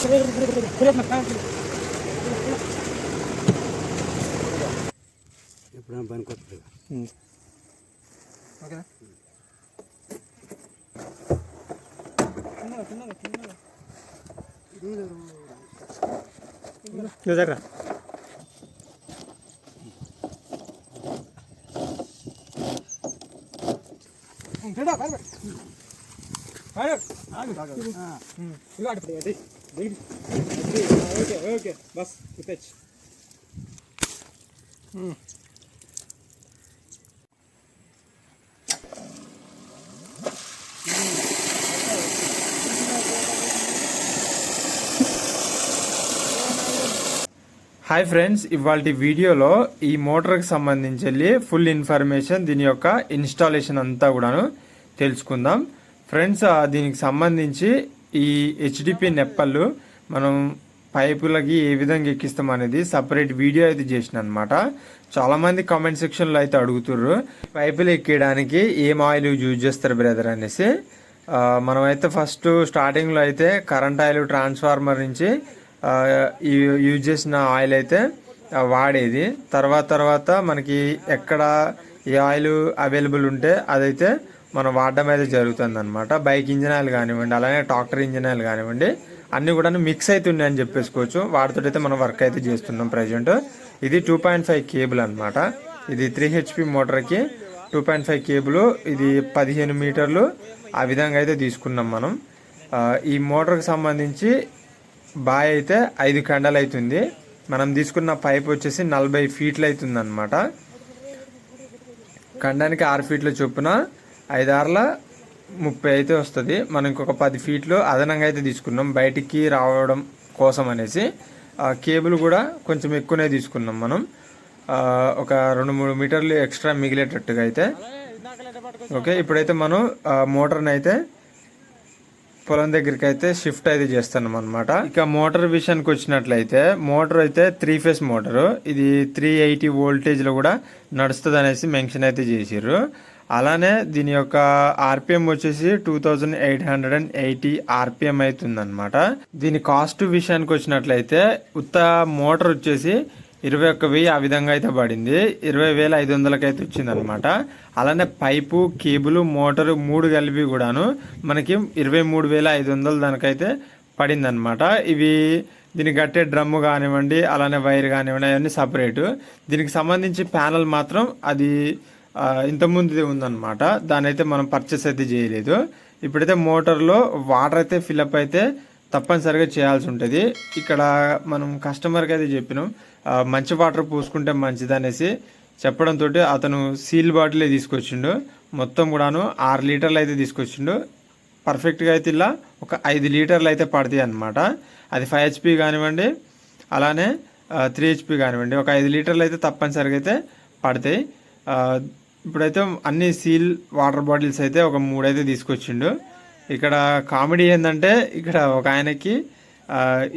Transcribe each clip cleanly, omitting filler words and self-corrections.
ఎప్పుడైనా పనికొస్తుంది. ఓకేనా? దగ్గర ఓకే బస్ తెచ్చు. హాయ్ ఫ్రెండ్స్, ఇవాళ వీడియోలో ఈ మోటార్కి సంబంధించి ఫుల్ ఇన్ఫర్మేషన్, దీని యొక్క ఇన్స్టాలేషన్ అంతా కూడాను తెలుసుకుందాం. ఫ్రెండ్స్, దీనికి సంబంధించి ఈ హెచ్డిపి నెప్పళ్ళు మనం పైపులకి ఏ విధంగా ఎక్కిస్తాం అనేది సపరేట్ వీడియో అయితే చేసిన అనమాట. చాలామంది కామెంట్ సెక్షన్లో అయితే అడుగుతుర్రు పైపులు ఎక్కేయడానికి ఏం ఆయిల్ యూజ్ చేస్తారు బ్రదర్ అనేసి. మనమైతే ఫస్ట్ స్టార్టింగ్లో అయితే కరెంట్ ఆయిల్ ట్రాన్స్ఫార్మర్ నుంచి యూజ్ చేసిన ఆయిల్ అయితే వాడేది. తర్వాత మనకి ఎక్కడ ఏ ఆయిల్ అవైలబుల్ ఉంటే అదైతే మనం వాడడం అయితే జరుగుతుంది అనమాట. బైక్ ఇంజిన్ ఆయిల్ కానివ్వండి, అలానే ట్రాక్టర్ ఇంజిన్ ఆయిల్ కానివ్వండి, అన్నీ కూడా మిక్స్ అవుతున్నాయని చెప్పేసుకోవచ్చు. వాటితో అయితే మనం వర్క్ అయితే చేస్తున్నాం ప్రజెంట్. ఇది 2.5 కేబుల్ అనమాట. ఇది 3 HP మోటార్కి 2.5 కేబుల్. ఇది 15 మీటర్లు ఆ విధంగా అయితే తీసుకున్నాం మనం. ఈ మోటార్కి సంబంధించి బాయ్ అయితే 5 కండలు అవుతుంది. మనం తీసుకున్న పైప్ వచ్చేసి 40 ఫీట్లు అవుతుంది అనమాట. కండానికి 6 ఫీట్ల చొప్పున 5 ఆర్ల 30 అయితే వస్తుంది. మనం ఇంకొక 10 ఫీట్లు అదనంగా అయితే తీసుకున్నాం బయటికి రావడం కోసం అనేసి. కేబుల్ కూడా కొంచెం ఎక్కువనే తీసుకున్నాం మనం, ఒక 2-3 మీటర్లు ఎక్స్ట్రా మిగిలేటట్టుగా అయితే. ఓకే, ఇప్పుడైతే మనం మోటార్ని అయితే పొలం దగ్గరికి అయితే షిఫ్ట్ అయితే చేస్తున్నాం అనమాట. ఇక మోటార్ విషయానికి వచ్చినట్లయితే మోటార్ అయితే 3 ఫేస్ మోటారు. ఇది 380 వోల్టేజ్లో కూడా నడుస్తుంది అనేసి మెన్షన్ అయితే చేసిర్రు. అలానే దీని యొక్క ఆర్పిఎం వచ్చేసి 2880 ఆర్పిఎం అవుతుందన్నమాట. దీని కాస్ట్ విషయానికి వచ్చినట్లయితే ఉత్త మోటార్ వచ్చేసి 21,000 ఆ విధంగా అయితే పడింది. 20,500 అయితే వచ్చిందనమాట. అలానే పైపు, కేబుల్, మోటారు 3 కలిపి కూడాను మనకి 23,500 దానికైతే పడిందనమాట. ఇవి దీనికి కట్టే డ్రమ్ము కానివ్వండి, అలానే వైర్ కానివ్వండి, అవన్నీ సపరేటు. దీనికి సంబంధించి ప్యానల్ మాత్రం అది ఇంతకుముందుదే ఉందన్నమాట. దాని అయితే మనం పర్చేస్ అయితే చేయలేదు. ఇప్పుడైతే మోటార్లో వాటర్ అయితే ఫిల్అప్ అయితే తప్పనిసరిగా చేయాల్సి ఉంటుంది. ఇక్కడ మనం కస్టమర్కి అయితే చెప్పినాం మంచి వాటర్ పోసుకుంటే మంచిది అనేసి చెప్పడంతో అతను సీల్ బాటిలే తీసుకొచ్చిండు. మొత్తం కూడాను 6 లీటర్లు అయితే తీసుకొచ్చిండు. పర్ఫెక్ట్గా అయితే ఇలా ఒక 5 లీటర్లు అయితే పడతాయి అనమాట. అది 5 HP కానివ్వండి, అలానే 3 HP కానివ్వండి, ఒక 5 లీటర్లు అయితే తప్పనిసరిగా అయితే పడతాయి. ఇప్పుడైతే అన్ని సీల్ వాటర్ బాటిల్స్ అయితే ఒక 3 అయితే తీసుకొచ్చిండు. ఇక్కడ కామెడీ ఏంటంటే ఇక్కడ ఒక ఆయనకి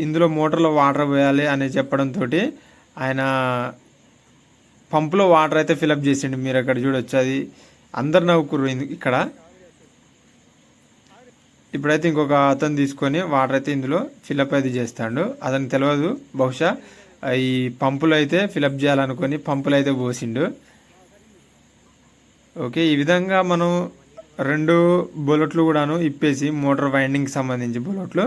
ఇందులో మోటార్లో వాటర్ పోయాలి అని చెప్పడంతో ఆయన పంపులో వాటర్ అయితే ఫిలప్ చేసిండు. మీరు అక్కడ చూడొచ్చు, అది అందరు నవ్వుకుర్రు ఇక్కడ. ఇప్పుడైతే ఇంకొక అతను తీసుకొని వాటర్ అయితే ఇందులో ఫిలప్ అయితే చేస్తాడు. అతనికి తెలియదు, బహుశా ఈ పంపులు అయితే ఫిలప్ చేయాలనుకొని పంపులు అయితే పోసిండు. ఓకే, ఈ విధంగా మనం 2 బుల్లెట్లు కూడాను ఇప్పేసి మోటార్ వైండింగ్కి సంబంధించి బుల్లెట్లు,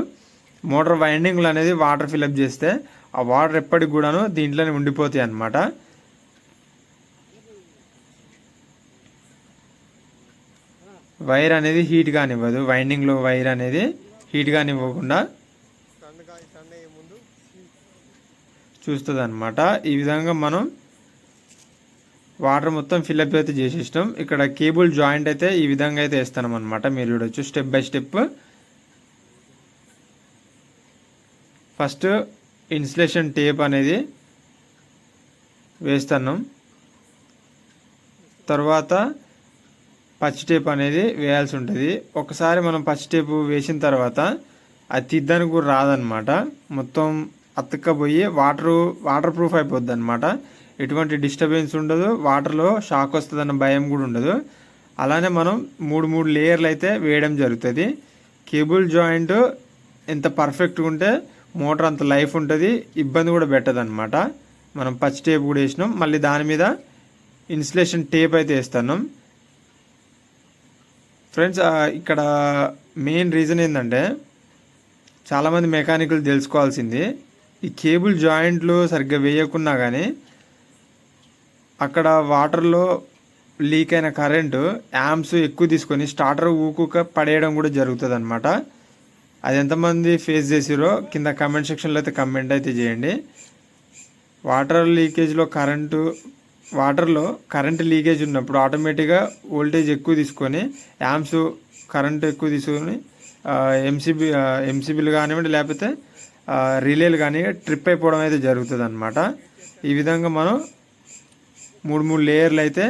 మోటార్ వైండింగ్లు అనేది వాటర్ ఫిలప్ చేస్తే ఆ వాటర్ ఎప్పటికి కూడాను దీంట్లోనే ఉండిపోతాయి అన్నమాట. వైర్ అనేది హీట్ కానివ్వదు, వైండింగ్లో వైర్ అనేది హీట్ కానివ్వకుండా చూస్తుంది అన్నమాట. ఈ విధంగా మనం వాటర్ మొత్తం ఫిల్అప్ అయితే చేసేస్తాం. ఇక్కడ కేబుల్ జాయింట్ అయితే ఈ విధంగా అయితే వేస్తాం అనమాట. మీరు చూడొచ్చు step by step. First insulation tape అనేది వేస్తున్నాం, తర్వాత పచ్చి టేప్ అనేది వేయాల్సి ఉంటుంది. ఒకసారి మనం పచ్చి టేపు వేసిన తర్వాత అది తీద్దానికి కూడా రాదనమాట. మొత్తం అతుక్కపోయి వాటర్ ప్రూఫ్ అయిపోద్ది అనమాట. ఎటువంటి డిస్టర్బెన్స్ ఉండదు, వాటర్లో షాక్ వస్తుందన్న భయం కూడా ఉండదు. అలానే మనం 3 లేయర్లు అయితే వేయడం జరుగుతుంది. కేబుల్ జాయింట్ ఎంత పర్ఫెక్ట్గా ఉంటే మోటార్ అంత లైఫ్ ఉంటుంది, ఇబ్బంది కూడా పెట్టదు అనమాట. మనం పచ్చి టేప్ కూడా వేసినాం. మళ్ళీ దాని మీద ఇన్సులేషన్ టేప్ అయితే వేస్తున్నాం. ఫ్రెండ్స్ ఇక్కడ మెయిన్ రీజన్ ఏంటంటే చాలామంది మెకానికల్ తెలుసుకోవాల్సింది, ఈ కేబుల్ జాయింట్లు సరిగ్గా వేయకున్నా కానీ అక్కడ వాటర్లో లీక్ అయిన కరెంటు యాంప్స్ ఎక్కువ తీసుకొని స్టార్టర్ ఊకుక పడేయడం కూడా జరుగుతుంది అనమాట. అది ఎంతమంది ఫేస్ చేసిరో కింద కమెంట్ సెక్షన్లో అయితే కమెంట్ అయితే చేయండి. వాటర్లో కరెంట్ లీకేజ్ ఉన్నప్పుడు ఆటోమేటిక్గా వోల్టేజ్ ఎక్కువ తీసుకొని యాంప్స్ కరెంట్ ఎక్కువ తీసుకొని ఎంసీబీలు కానివ్వండి లేకపోతే రిలేలు కానీ ట్రిప్ అయిపోవడం అయితే జరుగుతుంది అనమాట. ఈ విధంగా మనం 3 లేయర్లు అయితే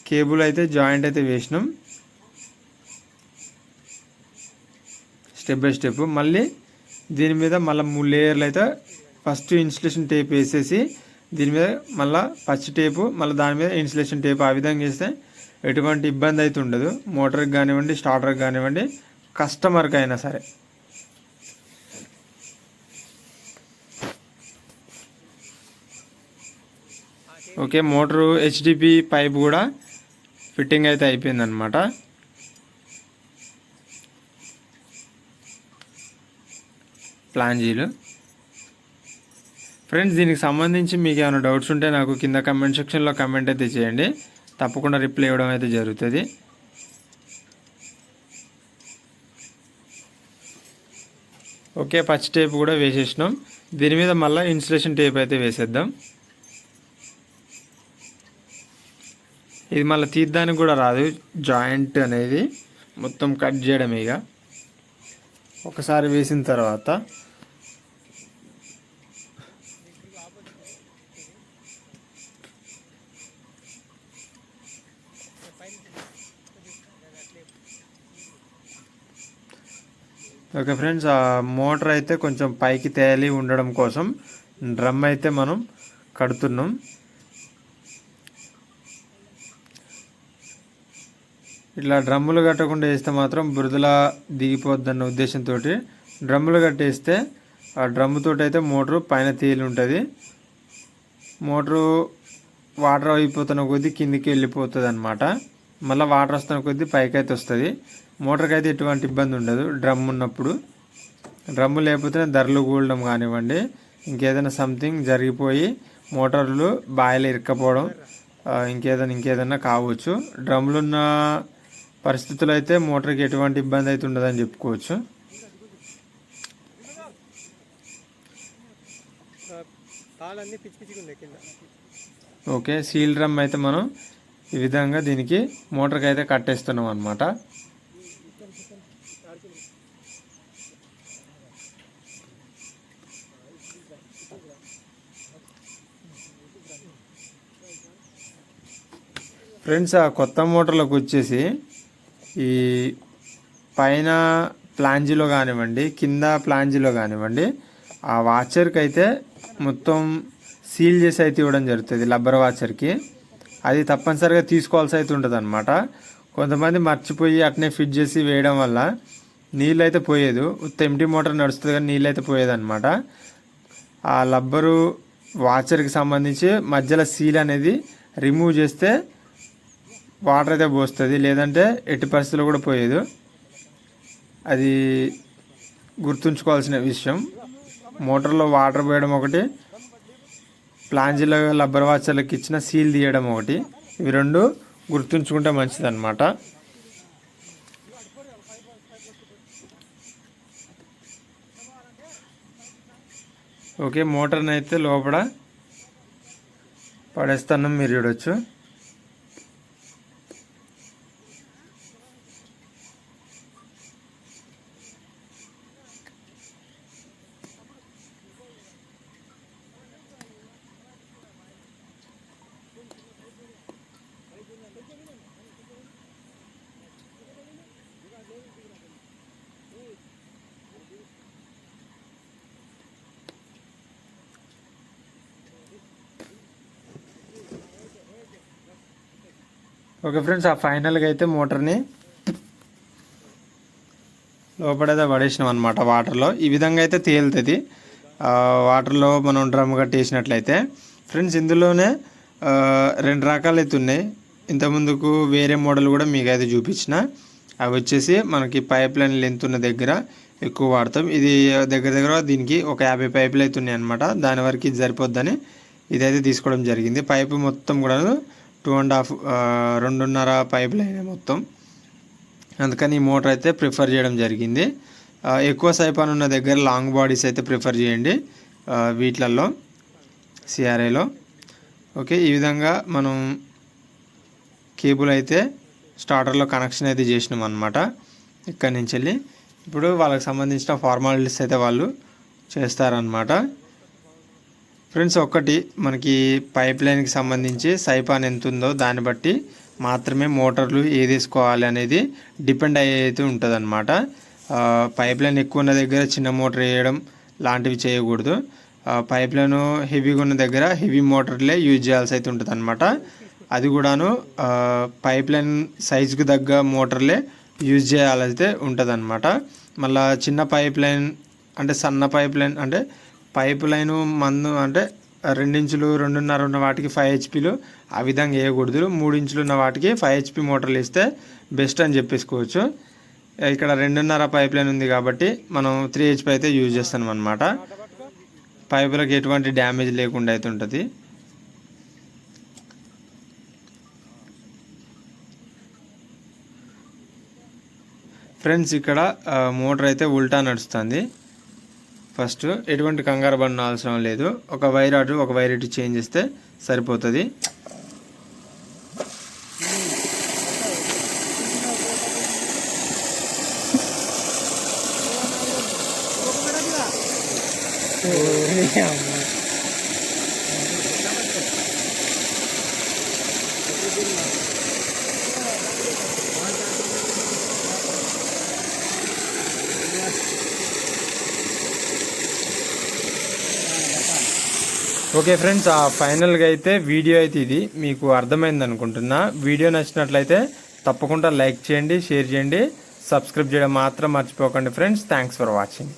కేబుల్ అయితే జాయింట్ అయితే వేసినాం స్టెప్ బై స్టెప్. మళ్ళీ దీని మీద మళ్ళీ 3 లేయర్లు అయితే ఫస్ట్ ఇన్సులేషన్ టేప్ వేసేసి దీని మీద మళ్ళీ పచ్చి టేపు మళ్ళీ దాని మీద ఇన్సులేషన్ టేప్, ఆ విధంగా చేస్తే ఎటువంటి ఇబ్బంది అయితే ఉండదు మోటార్కి కానివ్వండి స్టార్టర్కి కానివ్వండి కస్టమర్కి అయినా సరే. ఓకే, మోటారు హెచ్డిపి పైప్ కూడా ఫిట్టింగ్ అయితే అయిపోయిందనమాట. ఫ్లాంజీలు. ఫ్రెండ్స్ దీనికి సంబంధించి మీకు ఏమైనా డౌట్స్ ఉంటే నాకు కింద కమెంట్ సెక్షన్లో కమెంట్ అయితే చేయండి, తప్పకుండా రిప్లై ఇవ్వడం అయితే జరుగుతుంది. ఓకే, పచ్చి టేప్ కూడా వేసేసినాం. దీని మీద మళ్ళీ ఇన్సులేషన్ టేప్ అయితే వేసేద్దాం. ఇది మళ్ళీ తీద్దానికి కూడా రాదు, జాయింట్ అనేది మొత్తం కట్ చేయడం. ఇక ఒకసారి వేసిన తర్వాత ఓకే ఫ్రెండ్స్, ఆ మోటార్ అయితే కొంచెం పైకి తేలి ఉండడం కోసం డ్రమ్ అయితే మనం కడుతున్నాం. ఇట్లా డ్రమ్ములు కట్టకుండా వేస్తే మాత్రం బురదలా దిగిపోద్దన్న ఉద్దేశంతో డ్రమ్ములు కట్టేస్తే ఆ డ్రమ్ముతో అయితే మోటారు పైన తేలి ఉంటుంది. మోటారు వాటర్ అయిపోతున్న కొద్దీ కిందికి వెళ్ళిపోతుంది అనమాట. మళ్ళీ వాటర్ వస్తున్న కొద్దీ పైకి అయితే వస్తుంది. మోటార్కి అయితే ఎటువంటి ఇబ్బంది ఉండదు డ్రమ్ ఉన్నప్పుడు. డ్రమ్ము లేకపోతే ధరలు కూడడం కానివ్వండి ఇంకేదైనా సంథింగ్ జరిగిపోయి మోటార్లు బాయిలో ఇరుక్కపోవడం ఇంకేదైనా కావచ్చు. డ్రమ్లు ఉన్న పరిస్థితులు అయితే మోటార్కి ఎటువంటి ఇబ్బంది అయితే ఉండదని చెప్పుకోవచ్చు. ఓకే, సీల్ డ్రమ్ అయితే మనం ఈ విధంగా దీనికి మోటార్కి అయితే కట్టేస్తున్నాం అన్నమాట. ఫ్రెండ్స్ ఆ కొత్త మోటార్లకు వచ్చేసి ఈ పైన ప్లాంజీలో కానివ్వండి కింద ప్లాంజీలో కానివ్వండి ఆ వాచర్కి అయితే మొత్తం సీల్ చేసి అయితే ఇవ్వడం జరుగుతుంది రబ్బర్ వాచర్కి. అది తప్పనిసరిగా తీసుకోవాల్సి అయితే ఉంటుంది అనమాట. కొంతమంది మర్చిపోయి అట్నే ఫిట్ చేసి వేయడం వల్ల నీళ్ళు అయితే పోయేది, ఎంటీ మోటార్ నడుస్తుంది కానీ నీళ్ళు అయితే పోయేదన్నమాట. ఆ రబ్బరు వాచర్కి సంబంధించి మధ్యలో సీల్ అనేది రిమూవ్ చేస్తే వాటర్ అయితే పోస్తుంది, లేదంటే ఎట్టి పరిస్థితుల్లో కూడా పోయేది. అది గుర్తుంచుకోవాల్సిన విషయం. మోటార్లో వాటర్ పోయడం ఒకటి, ప్లాంజీలో రబ్బర్ వాచర్లకు ఇచ్చిన సీల్ తీయడం ఒకటి, ఇవి రెండు గుర్తుంచుకుంటే మంచిది అన్నమాట. ఓకే, మోటార్ని అయితే లోపల పడేస్తాను, మీరు చూడొచ్చు. ఓకే ఫ్రెండ్స్, ఆ ఫైనల్గా అయితే మోటార్ని లోపడైతే పడేసినాం అనమాట వాటర్లో. ఈ విధంగా అయితే తేలుతుంది వాటర్లో మనం డ్రమ్ కట్టేసినట్లయితే. ఫ్రెండ్స్ ఇందులోనే 2 రకాలు అయితే ఉన్నాయి. ఇంతకుముందుకు వేరే మోడల్ కూడా మీకు అయితే చూపించిన. అవి వచ్చేసి మనకి పైప్ లైన్ లెంత్ ఉన్న దగ్గర ఎక్కువ వాడతాం. ఇది దగ్గర దీనికి ఒక 50 పైపులు అయితే ఉన్నాయి అనమాట. దాని వరకు ఇది సరిపోద్దని ఇదైతే తీసుకోవడం జరిగింది. పైపు మొత్తం కూడా 2.5 పైపులు అయినాయి మొత్తం. అందుకని ఈ మోటార్ అయితే ప్రిఫర్ చేయడం జరిగింది. ఎక్కువ సైపాన్ ఉన్న దగ్గర లాంగ్ బాడీస్ అయితే ప్రిఫర్ చేయండి వీటిలలో, సిఆర్ఐలో. ఓకే, ఈ విధంగా మనం కేబుల్ అయితే స్టార్టర్లో కనెక్షన్ అయితే చేసినాం అనమాట. ఇక్కడి నుంచి వెళ్ళి ఇప్పుడు వాళ్ళకి సంబంధించిన ఫార్మాలిటీస్ అయితే వాళ్ళు చేస్తారనమాట. ఫ్రెండ్స్ ఒక్కటి మనకి పైప్ లైన్కి సంబంధించి సైపాన్ ఎంత ఉందో దాన్ని బట్టి మాత్రమే మోటార్లు ఏది వేసుకోవాలి అనేది డిపెండ్ అయితే ఉంటుంది అనమాట. పైప్ లైన్ ఎక్కువ ఉన్న దగ్గర చిన్న మోటార్ వేయడం లాంటివి చేయకూడదు. పైప్ లైన్ హెవీగా ఉన్న దగ్గర హెవీ మోటార్లే యూజ్ చేయాల్సి అయితే ఉంటుంది అనమాట. అది కూడాను పైప్ లైన్ సైజుకు తగ్గ మోటార్లే యూజ్ చేయాలైతే ఉంటుంది అనమాట. మళ్ళీ చిన్న పైప్ లైన్ అంటే సన్న పైప్ లైన్ అంటే పైప్ లైను మందు అంటే 2 ఇంచులు 2.5 ఉన్న వాటికి 5 హెచ్పీలు ఆ విధంగా వేయకూడదు. 3 ఇంచులు ఉన్న వాటికి 5 హెచ్పీ మోటార్లు వేస్తే బెస్ట్ అని చెప్పేసుకోవచ్చు. ఇక్కడ 2.5 పైప్ లైన్ ఉంది కాబట్టి మనం 3 హెచ్పీ అయితే యూజ్ చేస్తాం అనమాట. పైపులకు ఎటువంటి డ్యామేజ్ లేకుండా అయితే ఉంటుంది. ఫ్రెండ్స్ ఇక్కడ మోటార్ అయితే ఉల్టా నడుస్తుంది. ఫస్ట్ ఎటువంటి కంగారు పడిన అవసరం లేదు. ఒక వైర్ అటు ఒక వైర్ ఇటు చేంజ్ చేస్తే సరిపోతుంది. ఓకే ఫ్రెండ్స్, ఫైనల్గా అయితే వీడియో అయితే ఇది మీకు అర్థమైంది అనుకుంటున్నా. వీడియో నచ్చినట్లయితే తప్పకుండా లైక్ చేయండి, షేర్ చేయండి, సబ్స్క్రైబ్ చేయడం మాత్రం మర్చిపోకండి ఫ్రెండ్స్. Thanks for watching.